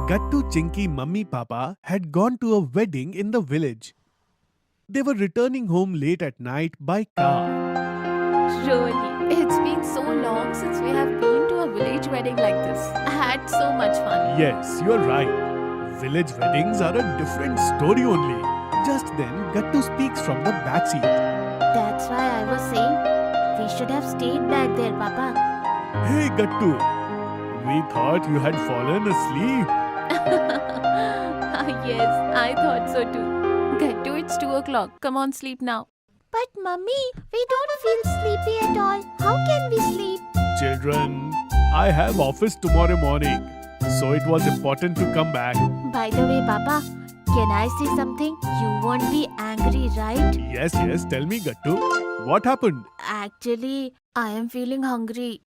Gattu, Chinky, Mummy, Papa had gone to a wedding in the village. They were returning home late at night by car. Really, it's been so long since we have been to a village wedding like this. I had so much fun. Yes, you're right. Village weddings are a different story only. Just then, Gattu speaks from the backseat. That's why I was saying we should have stayed back there, Papa. Hey Gattu, we thought you had fallen asleep. Yes, I thought so too. Gattu, it's 2 o'clock. Come on, sleep now. But Mummy, we don't feel sleepy at all. How can we sleep? Children, I have office tomorrow morning, so it was important to come back. By the way, Papa, can I say something? You won't be angry, right? Yes, tell me Gattu, what happened? Actually, I am feeling hungry.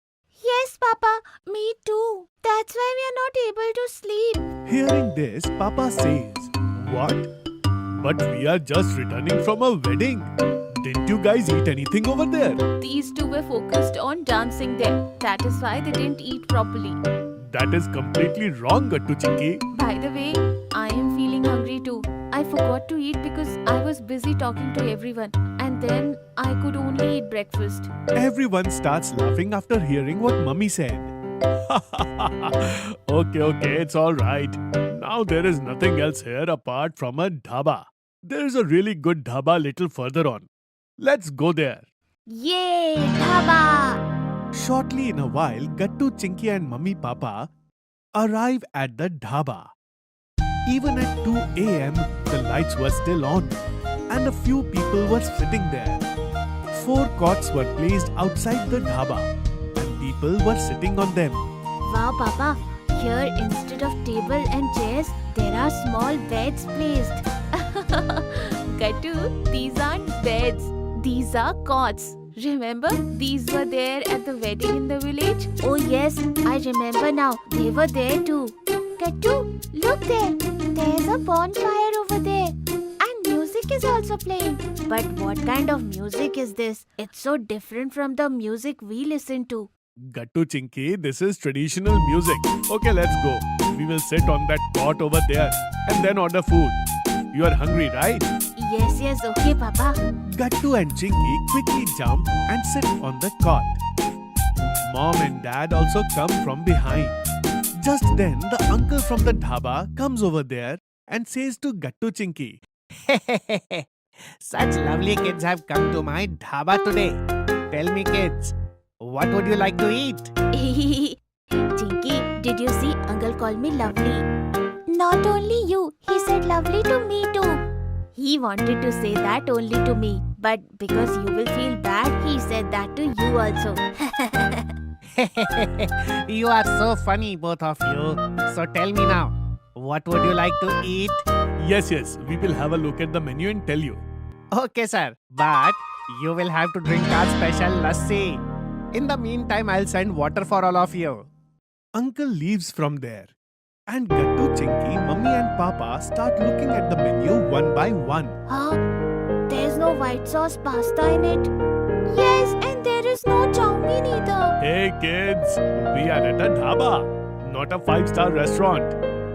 Yes, Papa, me too. That's why we are not able to sleep. Hearing this, Papa says, What? But we are just returning from a wedding. Didn't you guys eat anything over there? These two were focused on dancing there. That is why they didn't eat properly. That is completely wrong, Gattu Chinky. By the way, I am feeling hungry too. I forgot to eat because I was busy talking to everyone. And then I could only eat breakfast. Everyone starts laughing after hearing what Mummy said. Okay, it's alright. Now there is nothing else here apart from a dhaba. There is a really good dhaba little further on. Let's go there. Yay, dhaba! Shortly in a while, Gattu, Chinky and Mummy Papa arrive at the dhaba. Even at 2 a.m., the lights were still on and a few people were sitting there. 4 cots were placed outside the dhaba and people were sitting on them. Wow, Papa, here instead of table and chairs, there are small beds placed. Gattu, these aren't beds. These are cots. Remember, these were there at the wedding in the village? Oh yes, I remember now. They were there too. Gattu, look there. There's a bonfire over there. And music is also playing. But what kind of music is this? It's so different from the music we listen to. Gattu Chinky, this is traditional music. Okay, let's go. We will sit on that cot over there and then order food. You are hungry, right? Yes, okay, Papa. Gattu and Chinky quickly jump and sit on the cot. Mom and Dad also come from behind. Just then, the uncle from the dhaba comes over there and says to Gattu Chinky, Such lovely kids have come to my dhaba today. Tell me, kids, what would you like to eat? Chinky, did you see Uncle call me lovely? Not only you, he said lovely to me too. He wanted to say that only to me, but because you will feel bad, he said that to you also. You are so funny, both of you. So tell me now, what would you like to eat? Yes, we will have a look at the menu and tell you. Okay, sir. But you will have to drink our special lassi. In the meantime, I'll send water for all of you. Uncle leaves from there. And Gattu, Chinky, Mummy and Papa start looking at the menu one by one. Huh? There's no white sauce pasta in it. Yes, and there is no chow mein either. Hey kids, we are at a dhaba, not a 5-star restaurant.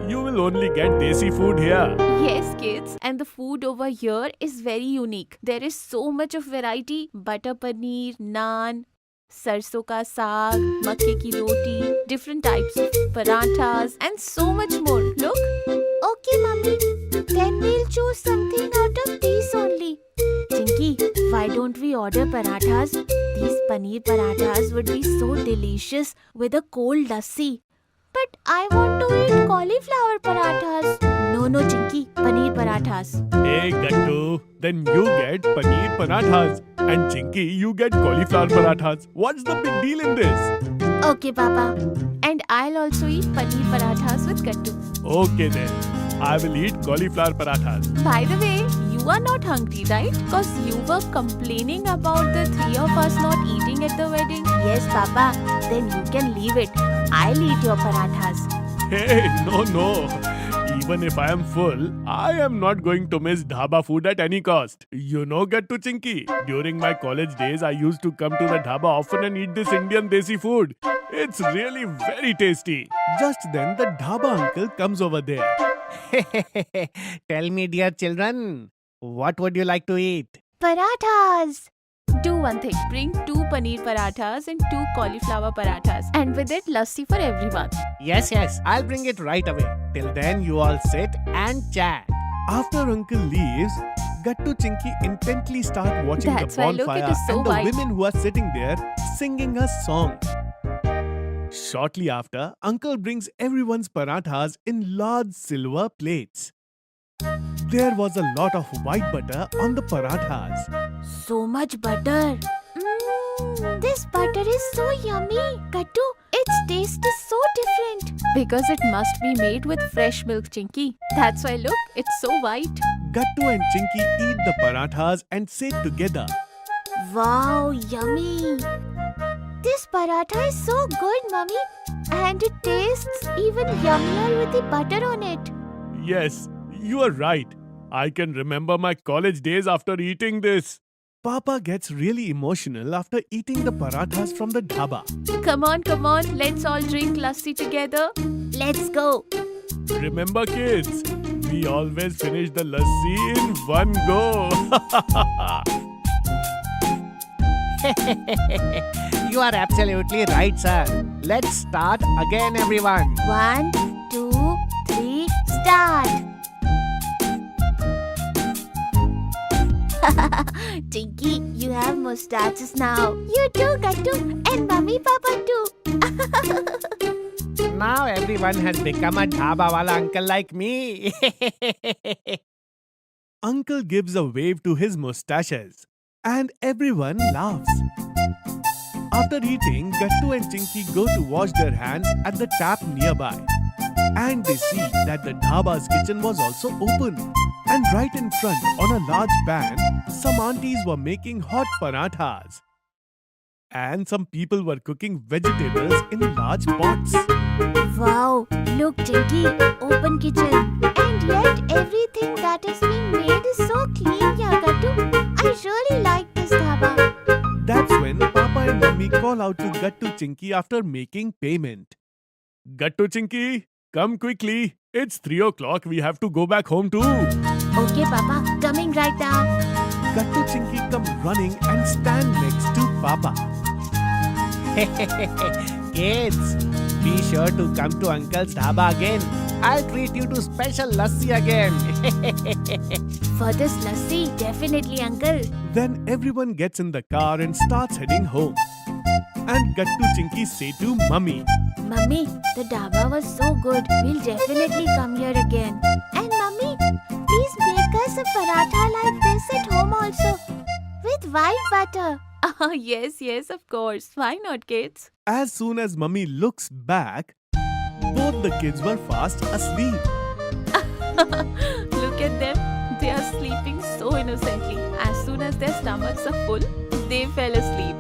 You will only get desi food here. Yes, kids. And the food over here is very unique. There is so much of variety. Butter paneer, naan, sarson ka saag, makke ki roti, different types of parathas and so much more. Look. Okay, Mummy. Then we'll choose something out of these only. Chinky, why don't we order parathas? These paneer parathas would be so delicious with a cold lassi. But I want to eat cauliflower parathas. No, Chinky, paneer parathas. Hey Gattu, then you get paneer parathas. And Chinky, you get cauliflower parathas. What's the big deal in this? Okay, Papa. And I'll also eat paneer parathas with Gattu. Okay then, I will eat cauliflower parathas. By the way, you are not hungry, right? Because you were complaining about the 3 of us not eating at the wedding. Yes, Papa. Then you can leave it. I'll eat your parathas. Hey, no. even if I am full, I am not going to miss dhaba food at any cost. You know, Gattu Chinky, during my college days, I used to come to the dhaba often and eat this Indian desi food. It's really very tasty. Just then, the dhaba uncle comes over there. Tell me, dear children, what would you like to eat? Parathas. Do one thing. Bring 2 paneer parathas and 2 cauliflower parathas. And with it, lassi for everyone. Yes, I'll bring it right away. Till then, you all sit and chat. After uncle leaves, Gattu Chinky intently start watching That's the why, look, bonfire it is so and the white. women who are sitting there singing a song. Shortly after, uncle brings everyone's parathas in large silver plates. There was a lot of white butter on the parathas. So much butter. This butter is so yummy. Gattu, its taste is so different. Because it must be made with fresh milk, Chinky. That's why, look, it's so white. Gattu and Chinky eat the parathas and sit together. Wow, yummy. This paratha is so good, Mummy. And it tastes even yummier with the butter on it. Yes, you are right. I can remember my college days after eating this. Papa gets really emotional after eating the parathas from the dhaba. Come on, let's all drink lassi together. Let's go. Remember, kids, we always finish the lassi in one go. You are absolutely right, sir. Let's start again, everyone. 1, 2, 3, start. Tinky, you have mustaches now. You too, Gattu, and Mummy Papa too. Now everyone has become a dhaba wala uncle like me. Uncle gives a wave to his mustaches, and everyone laughs. After eating, Gattu and Chinky go to wash their hands at the tap nearby. And they see that the dhaba's kitchen was also open. And right in front, on a large pan, some aunties were making hot parathas. And some people were cooking vegetables in large pots. Wow, look, Tinky, open kitchen. And yet everything that is being made is so clean here, Gattu. I really like this dhaba. That's when Papa and Mummy call out to Gattu Chinky after making payment. Gattu Chinky, come quickly. It's 3 o'clock. We have to go back home too. Okay, Papa, coming right now. Gattu Chinky come running and stand next to Papa. Kids, be sure to come to Uncle's dhaba again. I'll treat you to special lassi again. For this lassi, definitely, Uncle. Then everyone gets in the car and starts heading home. And Gattu Chinky say to Mummy, Mummy, the dhaba was so good. We'll definitely come here again. And Mummy, please make us a paratha like this at home also. With white butter. Ah, yes, of course. Why not, kids? as soon as Mummy looks back, both the kids were fast asleep. Look at them. They are sleeping so innocently. As soon as their stomachs are full, they fell asleep.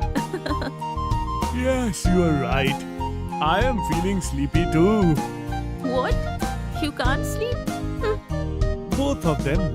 Yes, you are right. I am feeling sleepy too. What? You can't sleep? Both of them